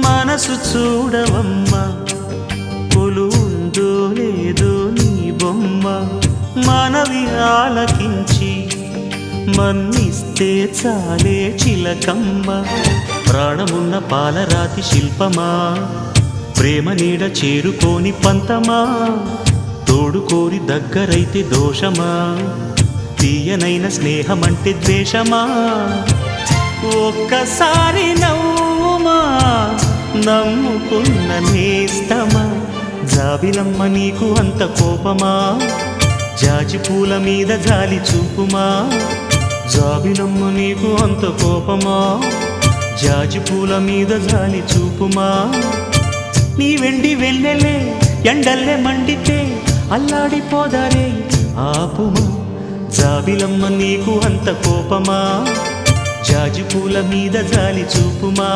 మనసు చూడవమ్మా కొలువుందో లేదో నీ బొమ్మ మనవి ఆలకించి మన్నిస్తే చాలే చిలకమ్మ ప్రాణమున్న పాలరాతి శిల్పమా ప్రేమ నీడ చేరుకోని పంతమా తోడుకోరి దగ్గరైతే దోషమా తీయనైన స్నేహమంటే ద్వేషమా ఒక్కసారి నవ్వుమా నమ్ముకున్న నేస్తమా జాబిలమ్మ నీకు అంత కోపమా జాజి పూల మీద జాలి చూపుమా జాబిలమ్మ నీకు అంత కోపమా జాజి పూల మీద జాలి చూపుమా నీ వెండి వెన్నెలే ఎండల్లే మండితే అల్లాడిపోదారే ఆపుమా జాబిలమ్మ నీకు అంత కోపమా జాజి పూల మీద జాలి చూపుమా